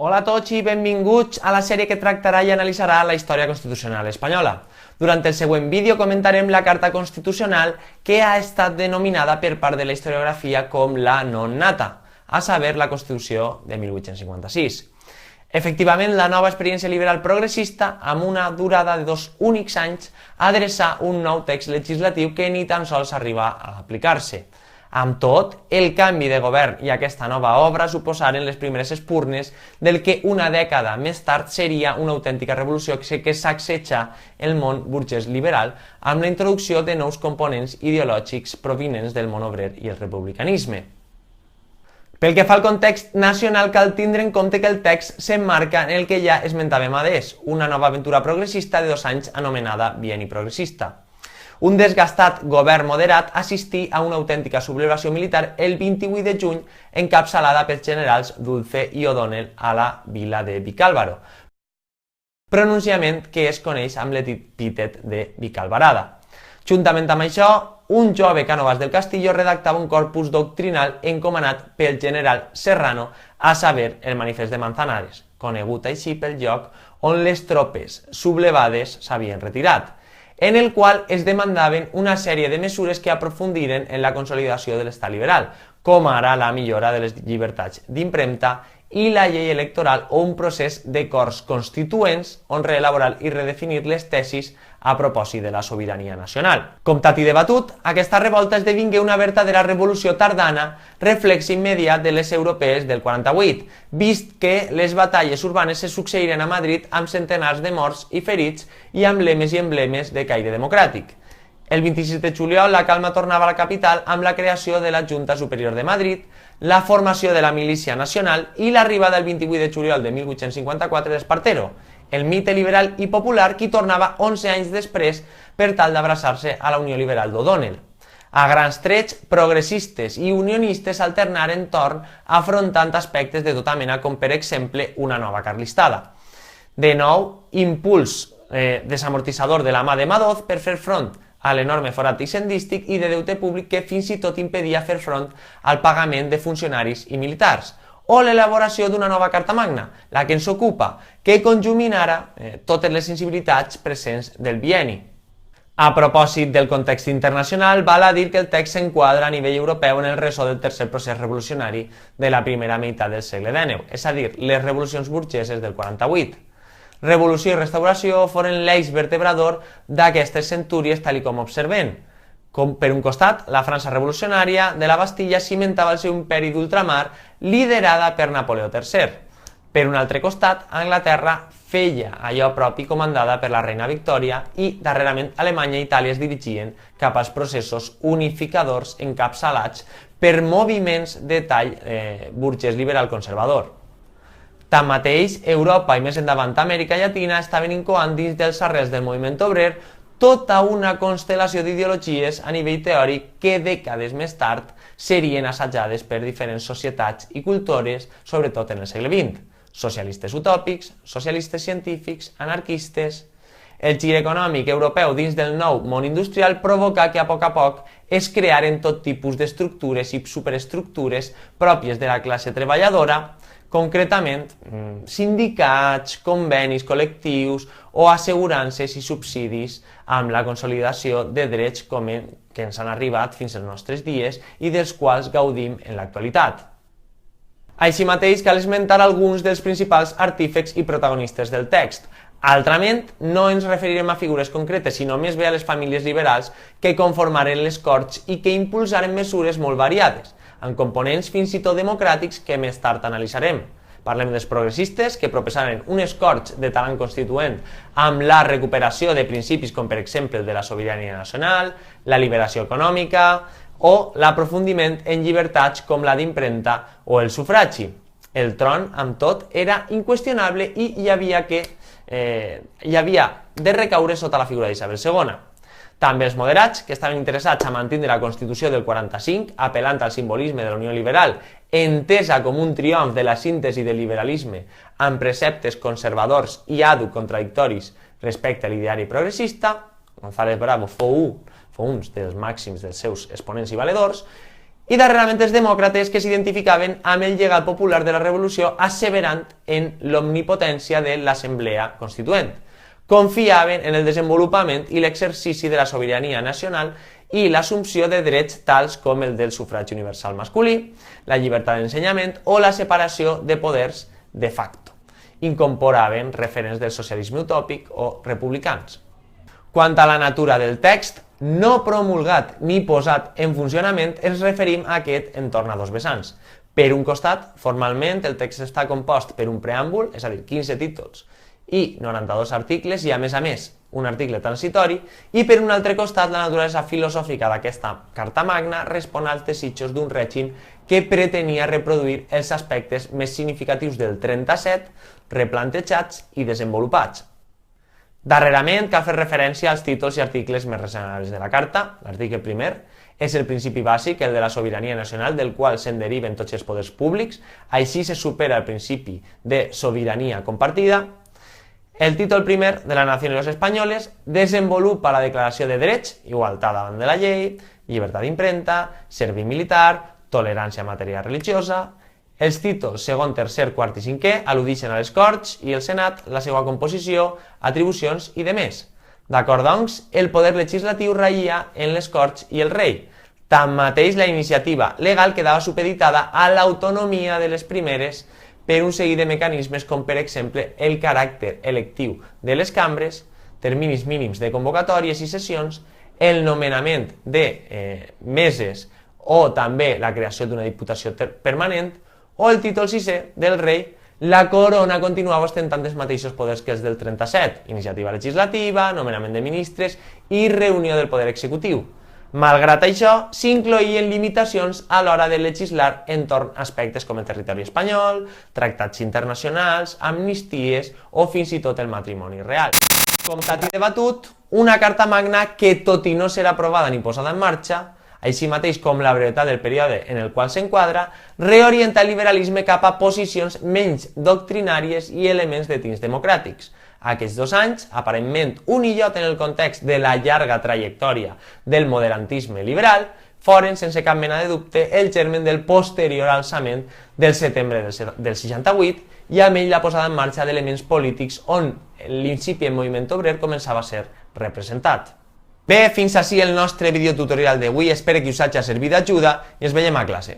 Hola a tots i benvinguts a la sèrie que tractarà i analitzarà la història constitucional espanyola. Durant el següent vídeo comentarem la Carta Constitucional que ha estat denominada per part de la historiografia com la non nata, a saber, la Constitució de 1856. Efectivament, la nova experiència liberal progressista, amb una durada de 2 únics anys, adreçà un nou text legislatiu que ni tan sols arriba a aplicar-se. Amb tot, el canvi de govern i aquesta nova obra suposaren les primeres espurnes del que una dècada més tard seria una autèntica revolució que sacseja el món burgès liberal amb la introducció de nous components ideològics provinents del món obrer i el republicanisme. Pel que fa al context nacional, cal tindre en compte que el text s'emmarca en el que ja esmentàvem adés, una nova aventura progressista de 2 anys anomenada bienni progressista. Un desgastat govern moderat assistí a una autèntica sublevació militar el 28 de juny encapçalada pels generals Dulce i O'Donnell a la vila de Vicálvaro, pronunciament que es coneix amb l'epítet de Vicalvarada. Juntament amb això, un jove Cánovas del Castillo redactava un corpus doctrinal encomanat pel general Serrano, a saber, el Manifest de Manzanares, conegut així pel lloc on les tropes sublevades s'havien retirat, en el qual es demandaven una sèrie de mesures que aprofundiren en la consolidació de l'estat liberal, com ara la millora de les llibertats d'impremta i la llei electoral o un procés de corts constituents on reelaborar i redefinir les tesis a propòsit de la sobirania nacional. Comptat i debatut, aquesta revolta esdevingué una verdadera revolució tardana, reflex immediat de les europees del 48, vist que les batalles urbanes se succeiren a Madrid amb centenars de morts i ferits i amb lemes i emblemes de caire democràtic. El 26 de juliol la calma tornava a la capital amb la creació de la Junta Superior de Madrid, la formació de la Milícia Nacional i l'arribada el 28 de juliol de 1854 d'Espartero, el mite liberal i popular qui tornava 11 anys després per tal d'abraçar-se a la Unió Liberal d'O'Donnell. A grans trets, progressistes i unionistes alternaren torn afrontant aspectes de tota mena com per exemple una nova carlistada. De nou, impuls desamortitzador de la mà de Madoz per fer front a l'enorme forat hisendístic i de deute públic que fins i tot impedia fer front al pagament de funcionaris i militars, o l'elaboració d'una nova Carta Magna, la que ens ocupa, que conjuminara totes les sensibilitats presents del bienni. A propòsit del context internacional, val a dir que el text s'enquadra a nivell europeu en el ressò del tercer procés revolucionari de la primera meitat del segle XIX, és a dir, les revolucions burgeses del 48. Revolució i restauració foren l'eix vertebrador d'aquestes centúries tal com observem. Com per un costat, la França revolucionària de la Bastilla cimentava el seu imperi d'ultramar liderada per Napoleó III. Per un altre costat, Anglaterra feia allò propi comandada per la reina Victòria i, darrerament, Alemanya i Itàlia es dirigien cap als processos unificadors encapçalats per moviments de tall burgès liberal conservador. Tanmateix, Europa i més endavant Amèrica Llatina estaven incoant dins dels arrels del moviment obrer tota una constel·lació d'ideologies a nivell teòric que dècades més tard serien assajades per diferents societats i cultures, sobretot en el segle XX. Socialistes utòpics, socialistes científics, anarquistes. El gir econòmic europeu dins del nou món industrial provocà que a poc es crearen tot tipus d'estructures i superestructures pròpies de la classe treballadora, concretament sindicats, convenis col·lectius o assegurances i subsidis amb la consolidació de drets que ens han arribat fins als nostres dies i dels quals gaudim en l'actualitat. Així mateix, cal esmentar alguns dels principals artífexs i protagonistes del text. Altrament, no ens referirem a figures concretes, sinó més bé a les famílies liberals que conformaren les Corts i que impulsaren mesures molt variades, amb components fins i tot democràtics que més tard analitzarem. Parlem dels progressistes, que proposaven unes Corts de talent constituent amb la recuperació de principis com per exemple el de la sobirania nacional, la liberació econòmica o l'aprofundiment en llibertats com la d'impremta o el sufragi. El tron, amb tot, era inqüestionable i hi havia de recaure sota la figura d'Isabel II. També els moderats, que estaven interessats a mantenir la Constitució del 45, apel·lant al simbolisme de la Unió Liberal, entesa com un triomf de la síntesi del liberalisme amb preceptes conservadors i àdhuc contradictoris respecte a l'ideari progressista, González Bravo fou un dels màxims dels seus exponents i valedors, i darrerament els demòcrates, que s'identificaven amb el llegat popular de la revolució, asseverant en l'omnipotència de l'Assemblea Constituent. Confiaven en el desenvolupament i l'exercici de la sobirania nacional i l'assumpció de drets tals com el del sufragi universal masculí, la llibertat d'ensenyament o la separació de poders de facto. Incorporaven referents del socialisme utòpic o republicans. Quant a la natura del text, no promulgat ni posat en funcionament, ens referim a aquest entorn a dos vessants. Per un costat, formalment, el text està compost per un preàmbul, és a dir, 15 títols, i 92 articles, i a més, un article transitori, i per un altre costat, la naturalesa filosòfica d'aquesta Carta Magna respon als desitjos d'un règim que pretenia reproduir els aspectes més significatius del 37, replantejats i desenvolupats. Darrerament, cal fer referència als títols i articles més recents de la Carta. L'article primer és el principi bàsic, el de la sobirania nacional, del qual se'n deriven tots els poders públics, així se supera el principi de sobirania compartida. El títol primer de la Nació de los Espanyoles desenvolupa la declaració de drets, igualtat davant de la llei, llibertat d'impremta, servei militar, tolerància en matèria religiosa. Els títols segon, tercer, quart i cinquè al·ludixen a les Corts i el Senat, la seva composició, atribucions i demés. D'acord, doncs, el poder legislatiu raïa en les Corts i el rei. Tanmateix, la iniciativa legal quedava supeditada a l'autonomia de les primeres per un seguit de mecanismes com, per exemple, el caràcter electiu de les cambres, terminis mínims de convocatòries i sessions, el nomenament de meses o també la creació d'una diputació permanent, o el títol sisè del rei, la corona continuava ostentant els mateixos poders que els del 37, iniciativa legislativa, nomenament de ministres i reunió del poder executiu. Malgrat això, s'incloïen limitacions a l'hora de legislar entorn a aspectes com el territori espanyol, tractats internacionals, amnisties o fins i tot el matrimoni real. Comptat i debatut, una Carta Magna que, tot i no ser aprovada ni posada en marxa, així mateix com la brevetat del període en el qual s'enquadra, reorienta el liberalisme cap a posicions menys doctrinàries i elements de tints democràtics. Aquests 2 anys, aparentment un illot en el context de la llarga trajectòria del moderantisme liberal, foren, sense cap mena de dubte, el germen del posterior alçament del setembre del 68 i amb ell la posada en marxa d'elements polítics on l'incipient moviment obrer començava a ser representat. Bé, fins ací el nostre videotutorial d'avui, espero que us hagi servit d'ajuda i ens veiem a classe.